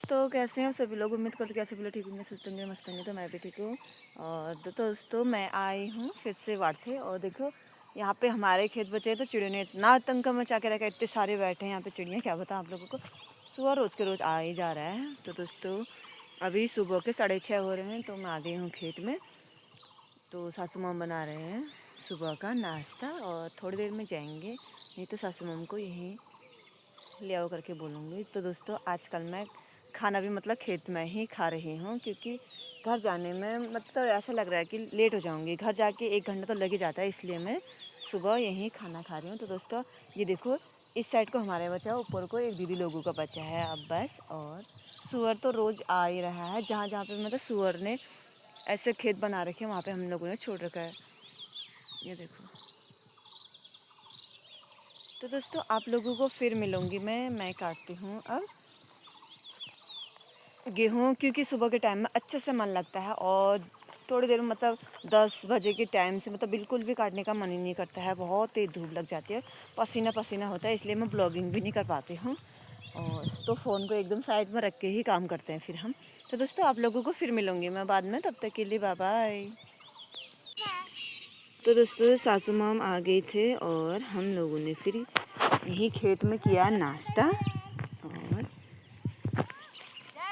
तो कैसे हैं आप सभी लोग। उम्मीद करते कैसे भी लोग ठीक होंगे, सुस्त होंगे, मस्त होंगे। तो मैं भी ठीक हूँ। और दोस्तों मैं आई हूँ फिर से वार्थे। और देखो यहाँ पे हमारे खेत बचे हैं तो चिड़ियों ने इतना आतंक मचा के रखा है, इतने सारे बैठे हैं यहाँ पे चिड़ियाँ, क्या बताऊँ आप लोगों को। सुबह रोज़ के रोज़ आ ही जा रहा है। तो दोस्तों अभी सुबह के 6:30 हो रहे हैं तो मैं आ गई हूँ खेत में। तो सासू माम बना रहे हैं सुबह का नाश्ता और थोड़ी देर में जाएंगे, नहीं तो सासू माम को यहीं ले आओ करके बोलूँगी। तो दोस्तों आजकल मैं खाना भी मतलब खेत में ही खा रही हूँ, क्योंकि घर जाने में मतलब ऐसा लग रहा है कि लेट हो जाऊँगी। घर जाके 1 घंटा तो लग ही जाता है, इसलिए मैं सुबह यहीं खाना खा रही हूँ। तो दोस्तों ये देखो इस साइड को हमारे बचा, ऊपर को एक दीदी लोगों का बचा है अब बस। और सूअर तो रोज़ आ ही रहा है, जहाँ जहाँ पे मतलब सूअर ने ऐसे खेत बना रखे हैं वहाँ पे हम लोगों ने छोड़ रखा है। ये देखो। तो दोस्तों आप लोगों को फिर मिलूँगी मैं काटती हूँ अब गेहूँ, क्योंकि सुबह के टाइम में अच्छे से मन लगता है। और थोड़ी देर में मतलब 10 बजे के टाइम से मतलब बिल्कुल भी काटने का मन ही नहीं करता है, बहुत तेज़ धूप लग जाती है, पसीना पसीना होता है, इसलिए मैं ब्लॉगिंग भी नहीं कर पाती हूँ। और तो फ़ोन को एकदम साइड में रख के ही काम करते हैं फिर हम। तो दोस्तों आप लोगों को फिर मिलूँगी मैं बाद में, तब तक के लिए बाय बाय। तो दोस्तों सासू माम आ गए थे और हम लोगों ने फिर यहीं खेत में किया नाश्ता। और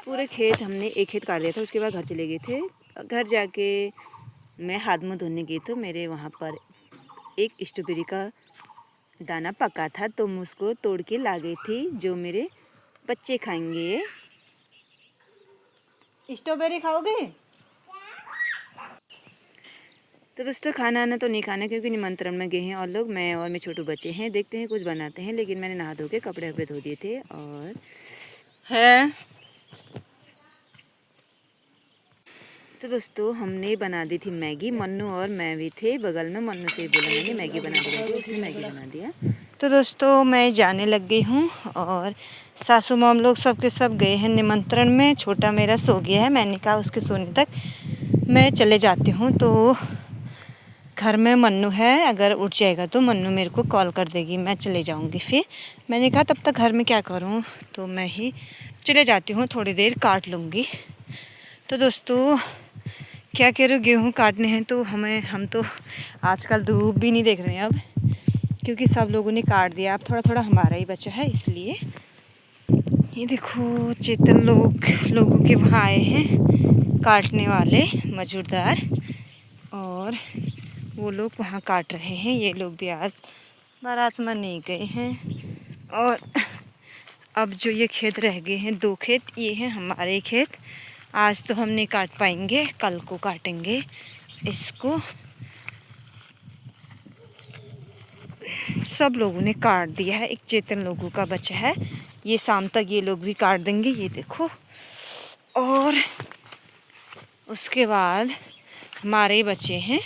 पूरे खेत हमने एक खेत काट दिया था, उसके बाद घर चले गए थे। घर जाके मैं हाथ मुँह धोने गई तो मेरे वहाँ पर एक स्ट्रॉबेरी का दाना पका था, तो मैं उसको तोड़ के ला गई थी, जो मेरे बच्चे खाएंगे। स्ट्रॉबेरी खाओगे? तो दोस्तों खाना आना तो नहीं खाना, क्योंकि निमंत्रण में गए हैं और लोग, मैं और मेरे छोटू बच्चे हैं, देखते हैं कुछ बनाते हैं। लेकिन मैंने नहा धो के कपड़े वपड़े धो दिए थे। और है तो दोस्तों हमने बना दी थी मैगी, मन्नू और मैं भी थे बगल में। मन्नू से बोला मैंने मैगी बना दी, उसने मैगी बना दिया। तो दोस्तों मैं जाने लग गई हूँ और सासू माम लोग सब के सब गए हैं निमंत्रण में। छोटा मेरा सो गया है, मैंने कहा उसके सोने तक मैं चले जाती हूँ। तो घर में मन्नू है, अगर उठ जाएगा तो मन्नू मेरे को कॉल कर देगी, मैं चले जाऊँगी। फिर मैंने कहा तब तक घर में क्या करूँ, तो मैं ही चले जाती हूँ, थोड़ी देर काट लूँगी। तो दोस्तों क्या कह रहे हो, गेहूँ काटने हैं तो हम तो आजकल धूप भी नहीं देख रहे हैं अब, क्योंकि सब लोगों ने काट दिया। अब थोड़ा थोड़ा हमारा ही बचा है, इसलिए। ये देखो चेतन लोगों के वहाँ आए हैं काटने वाले मजदूरदार, और वो लोग वहाँ काट रहे हैं। ये लोग भी आज बारात में नहीं गए हैं। और अब जो ये खेत रह गए हैं 2 खेत, ये हैं हमारे खेत। आज तो हम नहीं काट पाएंगे, कल को काटेंगे इसको। सब लोगों ने काट दिया है, एक चेतन लोगों का बचा है, ये शाम तक ये लोग भी काट देंगे। ये देखो। और उसके बाद हमारे बचे हैं,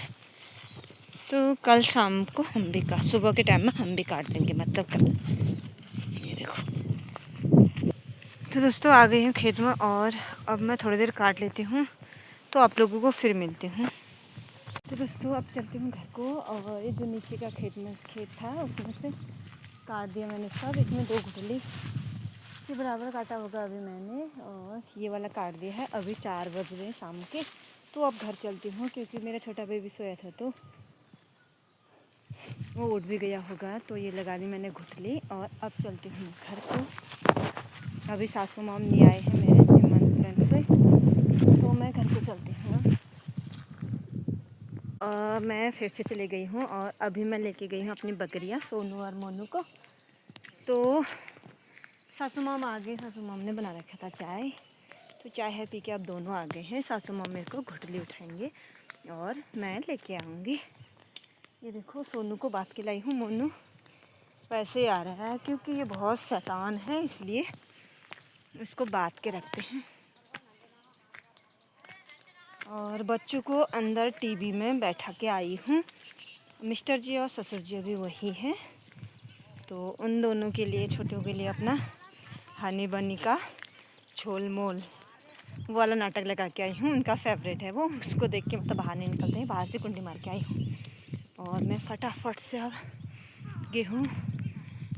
तो कल शाम को हम भी सुबह के टाइम में हम भी काट देंगे, मतलब कल। ये देखो। तो दोस्तों आ गई हूँ खेत में और अब मैं थोड़ी देर काट लेती हूँ, तो आप लोगों को फिर मिलती हूँ। तो दोस्तों अब चलती हूँ घर को। और ये जो नीचे का खेत था उसमें से काट दिया मैंने सब। इसमें 2 गुठली के बराबर काटा होगा अभी मैंने, और ये वाला काट दिया है। अभी 4 बज रहे हैं शाम के, तो अब घर चलती हूँ, क्योंकि मेरा छोटा बेबी सोया था तो वो उठ भी गया होगा। तो ये लगा ली मैंने गुठली और अब चलती हूँ घर को। अभी सासू माम नहीं आए हैं मेरे निमंत्रण से, तो मैं घर को चलती हूँ। मैं फिर से चली गई हूँ और अभी मैं लेके गई हूँ अपनी बकरियाँ सोनू और मोनू को। तो सासू माम आ गए, सासू माम ने बना रखा था चाय, तो चाय है पी के अब दोनों आ गए हैं। सासू माम मेरे को घुटली उठाएंगे और मैं लेके आऊँगी। ये देखो सोनू को बात के लाई हूँ, मोनू वैसे ही आ रहा है, क्योंकि ये बहुत शैतान है, इसलिए इसको बात के रखते हैं। और बच्चों को अंदर टीवी में बैठा के आई हूँ। मिस्टर जी और ससुर जी अभी वही हैं, तो उन दोनों के लिए, छोटों के लिए अपना हनी बनी का झोल मोल वाला नाटक लगा के आई हूँ। उनका फेवरेट है वो, उसको देख के मतलब बाहर नहीं निकलते हैं, बाहर से कुंडी मार के आई हूँ। और मैं फटाफट से अब गेहूँ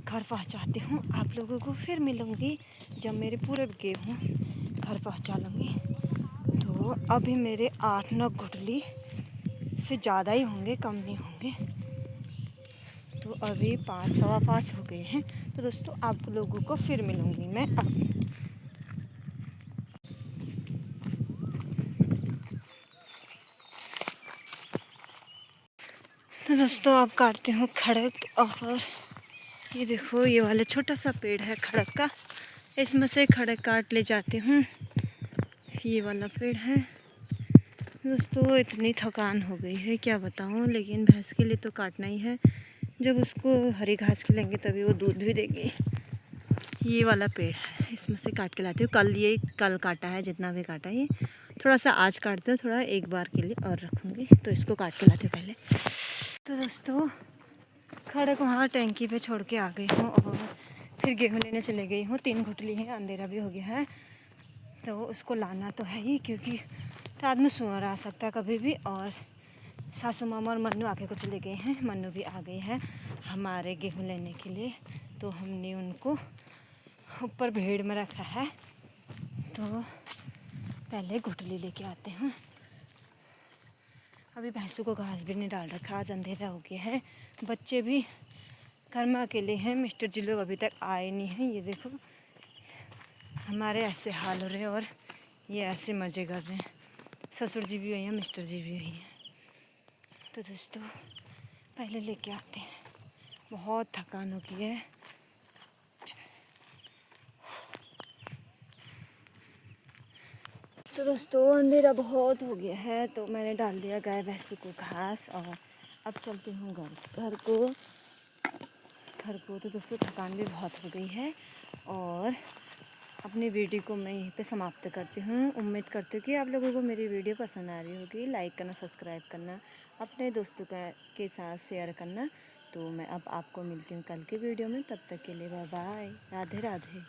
घर पहुँचाती हूँ। आप लोगों को फिर मिलूँगी जब मेरे पूरे गेहूँ घर पहुंचा लूँगी तो अभी मेरे 8-9 गुठली से ज़्यादा ही होंगे, कम नहीं होंगे। तो अभी 5 सवा 5 हो गए हैं। तो दोस्तों आप लोगों को फिर मिलूँगी मैं अब। तो दोस्तों अब काटते हूँ खड़क, और ये देखो ये वाला छोटा सा पेड़ है खड़क का, इसमें से खड़क काट ले जाती हूँ। ये वाला पेड़ है दोस्तों। इतनी थकान हो गई है क्या बताऊँ, लेकिन भैंस के लिए तो काटना ही है। जब उसको हरी घास खिलाएंगे तभी वो दूध भी देगी। ये वाला पेड़ है, इसमें से काट के लाती हूँ। कल काटा है, जितना भी काटा है ये थोड़ा सा आज काटते हो, थोड़ा एक बार के लिए और रखूँगी। तो इसको काट के लाती हूँ पहले। तो दोस्तों खड़क वहाँ टैंकी पे छोड़ के आ गई हूँ और फिर गेहूँ लेने चले गई हूँ। 3 गुठली है, अंधेरा भी हो गया है तो उसको लाना तो है ही, क्योंकि रात में सुअर आ सकता है कभी भी। और सासू मामा और मन्नू आके को चले गए हैं, मन्नू भी आ गई है हमारे गेहूँ लेने के लिए। तो हमने उनको ऊपर भीड़ में रखा है, तो पहले गुठली लेके आते हैं। अभी भैंसों को घास भी नहीं डाल रखा, आज अंधेरा हो गया है। बच्चे भी घर में अकेले हैं, मिस्टर जी लोग अभी तक आए नहीं हैं। ये देखो हमारे ऐसे हाल हो रहे हैं और ये ऐसे मज़े कर रहे हैं। ससुर जी भी हुई हैं, मिस्टर जी भी हुई हैं। तो दोस्तों पहले लेके आते हैं, बहुत थकान हो गई है। तो दोस्तों अंधेरा बहुत हो गया है, तो मैंने डाल दिया गाय भैंसों को घास और अब चलती हूँ घर को। तो दोस्तों थकान भी बहुत हो गई है और अपनी वीडियो को मैं यहीं पे समाप्त करती हूँ। उम्मीद करती हूँ कि आप लोगों को मेरी वीडियो पसंद आ रही होगी। लाइक करना, सब्सक्राइब करना, अपने दोस्तों के साथ शेयर करना। तो मैं अब आपको मिलती हूँ कल की वीडियो में, तब तक के लिए बाय बाय, राधे राधे।